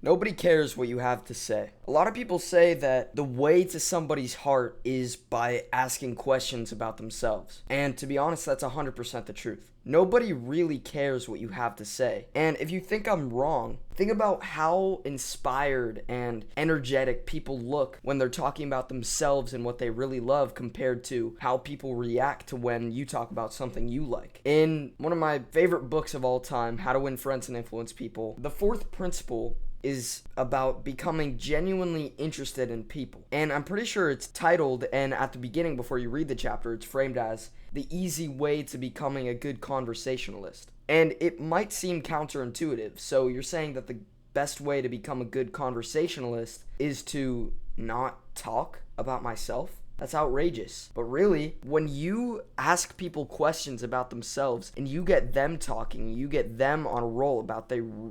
Nobody cares what you have to say. A lot of people say that the way to somebody's heart is by asking questions about themselves. And to be honest, that's 100% the truth. Nobody really cares what you have to say. And if you think I'm wrong, think about how inspired and energetic people look when they're talking about themselves and what they really love compared to how people react to when you talk about something you like. In one of my favorite books of all time, How to Win Friends and Influence People, the fourth principle is about becoming genuinely interested in people. And I'm pretty sure it's titled, and at the beginning, before you read the chapter, it's framed as the easy way to becoming a good conversationalist. And it might seem counterintuitive. So you're saying that the best way to become a good conversationalist is to not talk about myself? That's outrageous. But really, when you ask people questions about themselves and you get them talking, you get them on a roll about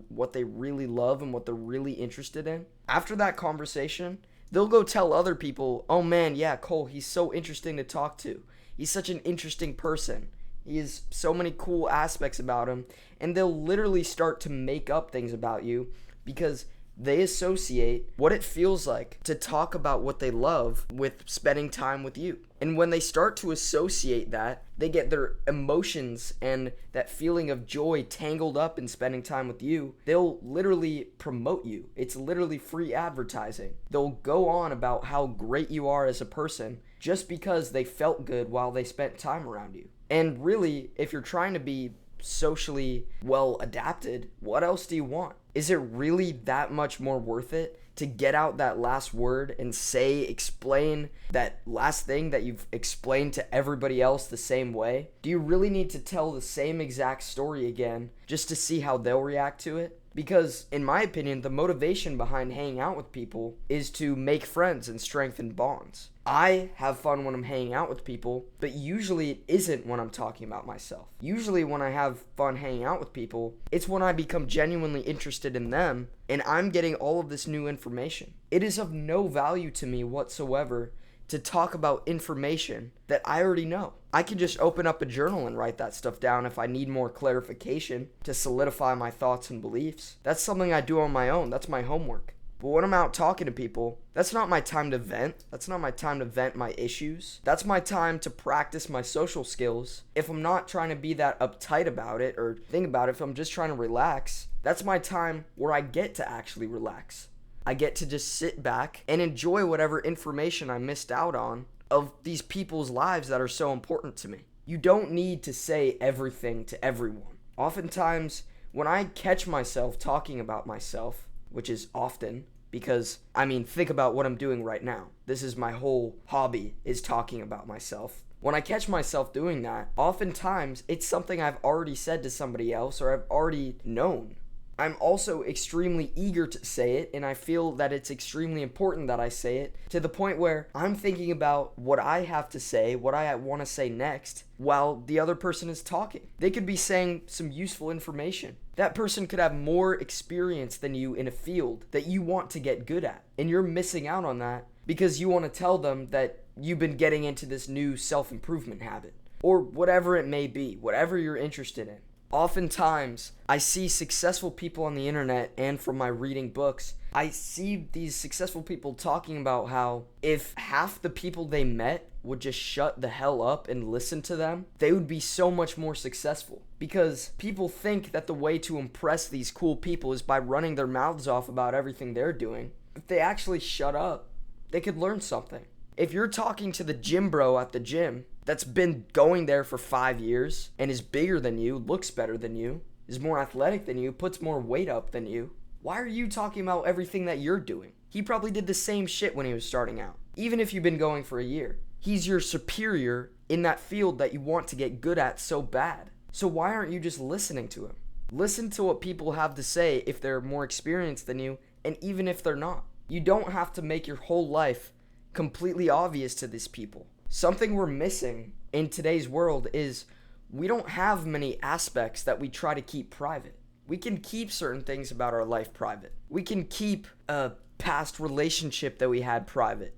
what they really love and what they're really interested in, after that conversation, they'll go tell other people, oh man, yeah, Cole, he's so interesting to talk to. He's such an interesting person. He has so many cool aspects about him. And they'll literally start to make up things about you because they associate what it feels like to talk about what they love with spending time with you. And when they start to associate that, they get their emotions and that feeling of joy tangled up in spending time with you. They'll literally promote you. It's literally free advertising. They'll go on about how great you are as a person just because they felt good while they spent time around you. And really, if you're trying to be socially well adapted, what else do you want? Is it really that much more worth it to get out that last word and explain that last thing that you've explained to everybody else the same way? Do you really need to tell the same exact story again just to see how they'll react to it? Because, in my opinion, the motivation behind hanging out with people is to make friends and strengthen bonds. I have fun when I'm hanging out with people, but usually it isn't when I'm talking about myself. Usually when I have fun hanging out with people, it's when I become genuinely interested in them and I'm getting all of this new information. It is of no value to me whatsoever to talk about information that I already know. I can just open up a journal and write that stuff down if I need more clarification to solidify my thoughts and beliefs. That's something I do on my own. That's my homework. But when I'm out talking to people, that's not my time to vent. That's not my time to vent my issues. That's my time to practice my social skills. If I'm not trying to be that uptight about it or think about it, if I'm just trying to relax, that's my time where I get to actually relax. I get to just sit back and enjoy whatever information I missed out on of these people's lives that are so important to me. You don't need to say everything to everyone. Oftentimes, when I catch myself talking about myself, which is often, because, think about what I'm doing right now. This is my whole hobby, is talking about myself. When I catch myself doing that, oftentimes it's something I've already said to somebody else or I've already known. I'm also extremely eager to say it, and I feel that it's extremely important that I say it to the point where I'm thinking about what I have to say, what I want to say next, while the other person is talking. They could be saying some useful information. That person could have more experience than you in a field that you want to get good at, and you're missing out on that because you want to tell them that you've been getting into this new self-improvement habit, or whatever it may be, whatever you're interested in. Oftentimes, I see successful people on the internet and from my reading books, I see these successful people talking about how if half the people they met would just shut the hell up and listen to them, they would be so much more successful. Because people think that the way to impress these cool people is by running their mouths off about everything they're doing. If they actually shut up, they could learn something. If you're talking to the gym bro at the gym that's been going there for 5 years and is bigger than you, looks better than you, is more athletic than you, puts more weight up than you, why are you talking about everything that you're doing? He probably did the same shit when he was starting out, even if you've been going for a year. He's your superior in that field that you want to get good at so bad. So why aren't you just listening to him? Listen to what people have to say if they're more experienced than you, and even if they're not. You don't have to make your whole life completely obvious to these people. Something we're missing in today's world is we don't have many aspects that we try to keep private. We can keep certain things about our life private. We can keep a past relationship that we had private,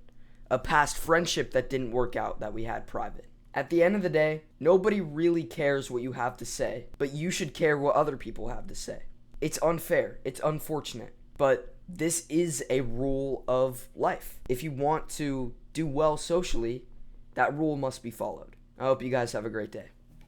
a past friendship that didn't work out that we had private. At the end of the day, nobody really cares what you have to say, but you should care what other people have to say. It's unfair, it's unfortunate, but this is a rule of life. If you want to do well socially, that rule must be followed. I hope you guys have a great day.